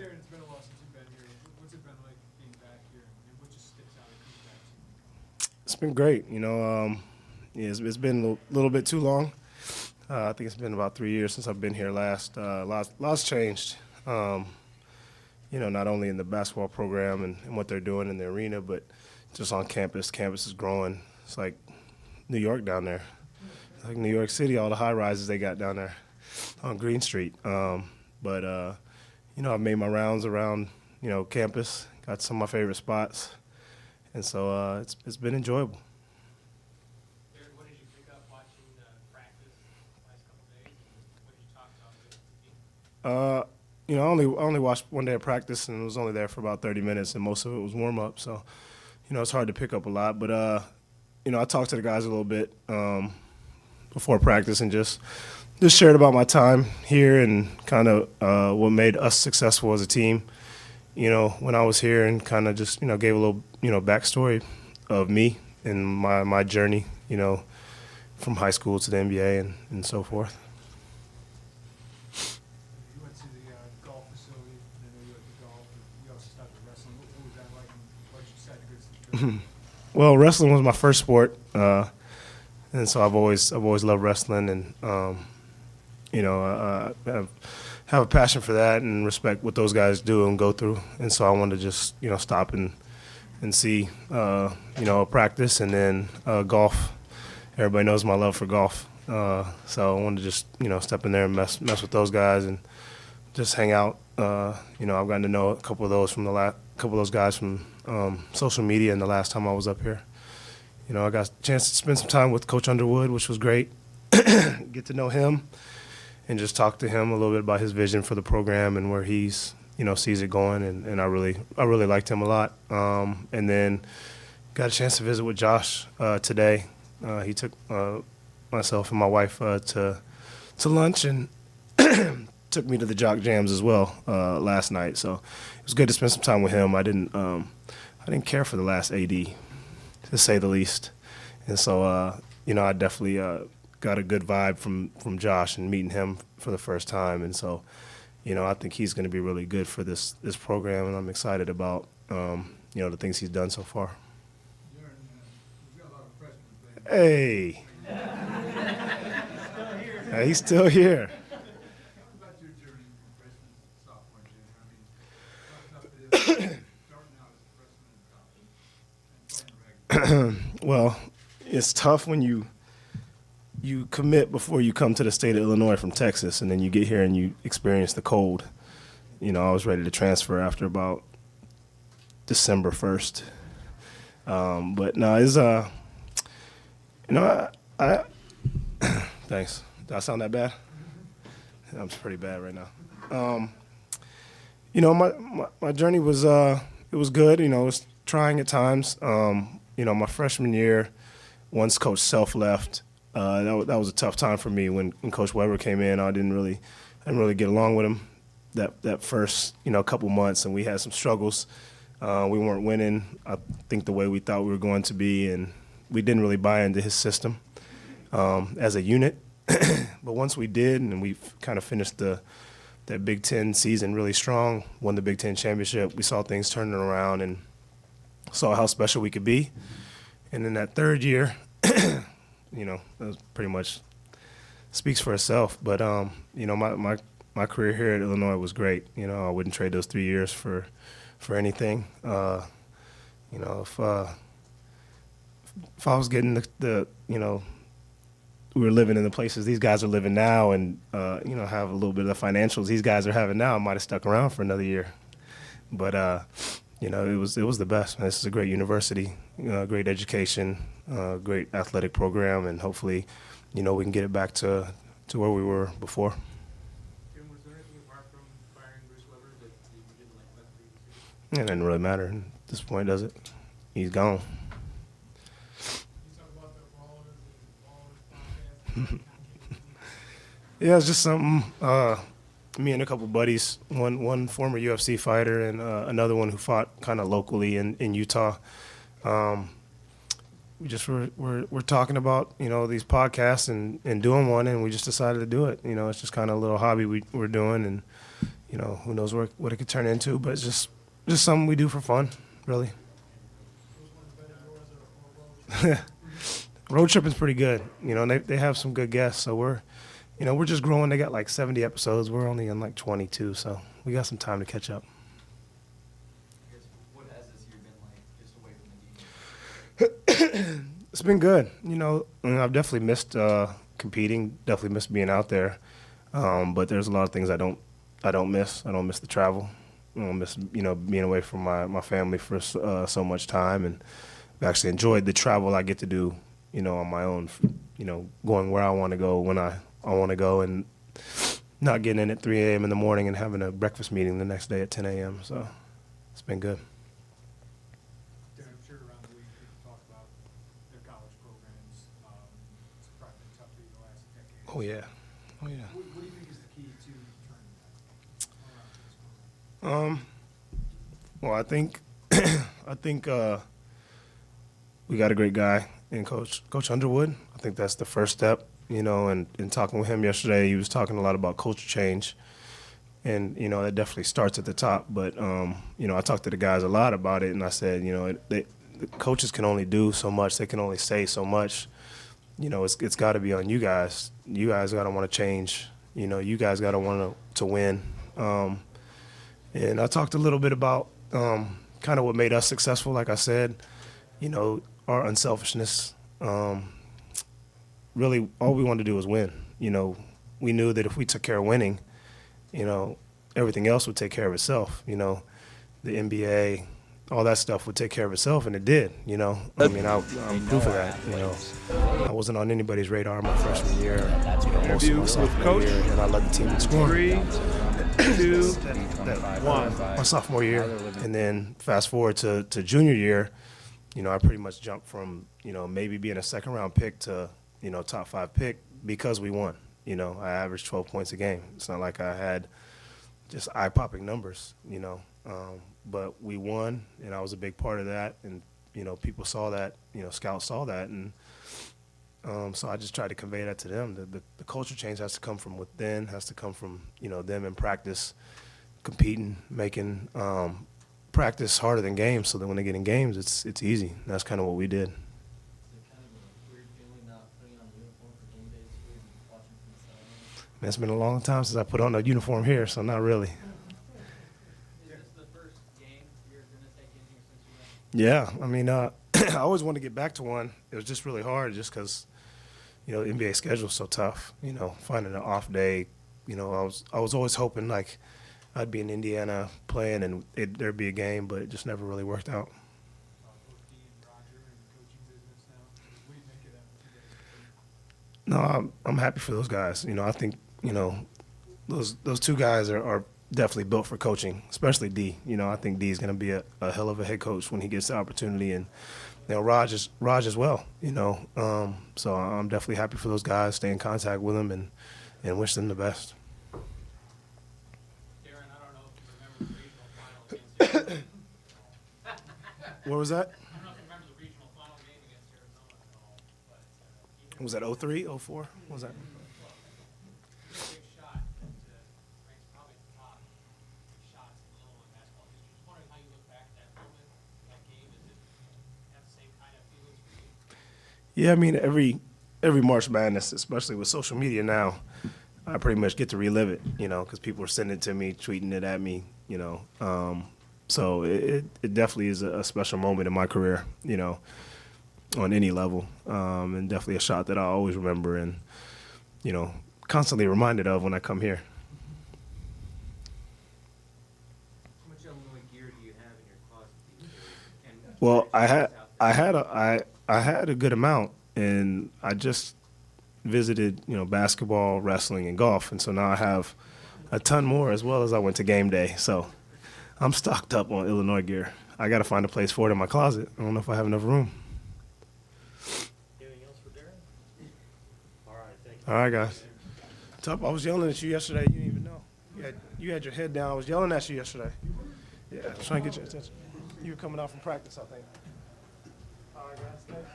Darren, it's been a while since you've been here. What's it been like being back here, and what just sticks out and comes back to you? It's been great. Yeah, it's been a little bit too long. I think it's been about 3 years since I've been here last. Lots changed. Not only in the basketball program and what they're doing in the arena, but just on campus. Campus is growing. It's like New York down there. It's like New York City, all the high rises they got down there on Green Street. I've made my rounds around, campus, got some of my favorite spots. And so it's been enjoyable. Darren, what did you pick up watching practice the last couple of days? And what did you talk about with the team? I only watched one day of practice and was only there for about 30 minutes, and most of it was warm up. So, it's hard to pick up a lot. But I talked to the guys a little bit before practice and just shared about my time here and kind of what made us successful as a team. When I was here, and kind of just gave a little backstory of me and my journey, from high school to the NBA and so forth. You went to the golf facility, and I know you like to golf, but you also started wrestling. What was that like, and why did you decide to go to the Well, wrestling was my first sport, and so I've always loved wrestling, and I have a passion for that and respect what those guys do and go through, and so I wanted to just stop and see a practice, and then golf. Everybody knows my love for golf, so I wanted to just step in there and mess with those guys and just hang out. I've gotten to know a couple of those guys from social media, and the last time I was up here, I got a chance to spend some time with Coach Underwood, which was great. Get to know him and just talk to him a little bit about his vision for the program and where he's sees it going, and I really liked him a lot. And then got a chance to visit with Josh today. He took myself and my wife to lunch and took me to the Jock Jams as well last night. So it was good to spend some time with him. I didn't care for the last AD, to say the least, and so I definitely got a good vibe from Josh and meeting him for the first time, and so I think he's going to be really good for this program, and I'm excited about the things he's done so far. Darren, we've got a lot of freshmen playing. Hey, he's still here. Talk about your journey from freshman to sophomore year. How tough it is starting out as a freshman in college and playing regular. Well, it's tough when you commit before you come to the state of Illinois from Texas, and then you get here and you experience the cold. I was ready to transfer after about December 1st. But no, it's I thanks. Did I sound that bad? I'm pretty bad right now. My journey was it was good. It was trying at times. My freshman year, once Coach Self left, that was a tough time for me when Coach Weber came in. I didn't really get along with him that first couple months, and we had some struggles. We weren't winning, I think, the way we thought we were going to be, and we didn't really buy into his system as a unit. But once we did, and we kind of finished that Big Ten season really strong, won the Big Ten championship, we saw things turning around and saw how special we could be. And in that third year, that was pretty much speaks for itself. But my career here at Illinois was great. I wouldn't trade those 3 years for anything. If I was getting the we were living in the places these guys are living now, and have a little bit of the financials these guys are having now, I might have stuck around for another year. But it was the best. This is a great university, great education, great athletic program, and hopefully, we can get it back to where we were before. Jim, was there anything apart from firing Bruce Weber that you didn't like about the previous year? It didn't really matter at this point, does it? He's gone. You talk about the ballers podcast. Yeah, it's just something. Me and a couple buddies, one former UFC fighter and another one who fought kind of locally in Utah. We just we're talking about these podcasts and doing one, and we just decided to do it. It's just kind of a little hobby we're doing, and who knows what it could turn into, but it's just something we do for fun, really. Road tripping's pretty good, and they have some good guests, so we're just growing. They got like 70 episodes. We're only in like 22, so we got some time to catch up. I guess, what has this year been like, just away from the game? It's been good, and I've definitely missed competing, definitely missed being out there, but there's a lot of things I don't miss. I don't miss the travel. I don't miss, being away from my family for so much time, and I've actually enjoyed the travel I get to do, on my own, going where I want to go when I want to go, and not getting in at 3 a.m. in the morning and having a breakfast meeting the next day at 10 a.m. So it's been good. Darren, I'm sure around the league people talk about their college programs. It's probably been tough for you the last decade. Oh, yeah. What do you think is the key to turning that around for this program? Well, I think we got a great guy in Coach Underwood. I think that's the first step, and in talking with him yesterday, he was talking a lot about culture change. And, that definitely starts at the top. But, I talked to the guys a lot about it, and I said, the coaches can only do so much. They can only say so much. It's got to be on you guys. You guys got to want to change. You guys got to want to win. And I talked a little bit about kind of what made us successful, like I said, our unselfishness. Really, all we wanted to do was win. We knew that if we took care of winning, everything else would take care of itself. The NBA, all that stuff would take care of itself, and it did. I'm proof of that. I wasn't on anybody's radar my freshman year, most of my sophomore year, and I led the team in scoring. 3, 2, 1. My sophomore year, and then fast forward to junior year, I pretty much jumped from maybe being a second round pick to top 5 pick because we won. I averaged 12 points a game. It's not like I had just eye-popping numbers, but we won, and I was a big part of that. And people saw that, scouts saw that, and so I just tried to convey that to them. The culture change has to come from within, has to come from them in practice, competing, making practice harder than games, so that when they get in games, it's easy. And that's kind of what we did. Is it kind of a weird feeling not putting on a uniform for game day too and watching from the sidelines? Man, it's been a long time since I put on a uniform here, so not really. Is this the first game you're going to take in here since you left? Yeah, I mean, I always wanted to get back to one. It was just really hard just because, the NBA schedule's so tough, finding an off day. I was always hoping, like, I'd be in Indiana playing and there'd be a game, but it just never really worked out. Both Dee and Roger in the coaching business now. What do you think of that? No, I'm happy for those guys. I think, those two guys are definitely built for coaching, especially D. I think D is going to be a hell of a head coach when he gets the opportunity, and Raj as well. So I'm definitely happy for those guys. Stay in contact with them and wish them the best. Darren, I don't know if you remember the regional final against Arizona. What was that? I don't know if you remember the regional final game against Arizona at all, but even Was that 03, 04? What was that? a big shot that ranks probably at the top shots in Illinois basketball history. Just wondering how you look back at that moment, that game. Does it have the same kind of feelings for you? Yeah, I mean, every March Madness, especially with social media now, I pretty much get to relive it, because people are sending it to me, tweeting it at me, So it definitely is a special moment in my career, on any level, and definitely a shot that I always remember and, constantly reminded of when I come here. How much Illinois gear do you have in your closet these days? And Well, out I had a good amount, and I just visited, basketball, wrestling, and golf, and so now I have a ton more as well as I went to game day. So I'm stocked up on Illinois gear. I got to find a place for it in my closet. I don't know if I have enough room. Anything else for Darren? All right, thank you. All right, guys. Tup, I was yelling at you yesterday. You didn't even know. You had your head down. I was yelling at you yesterday. Yeah, I was trying to get your attention. You were coming out from practice, I think. All right, guys. Thanks.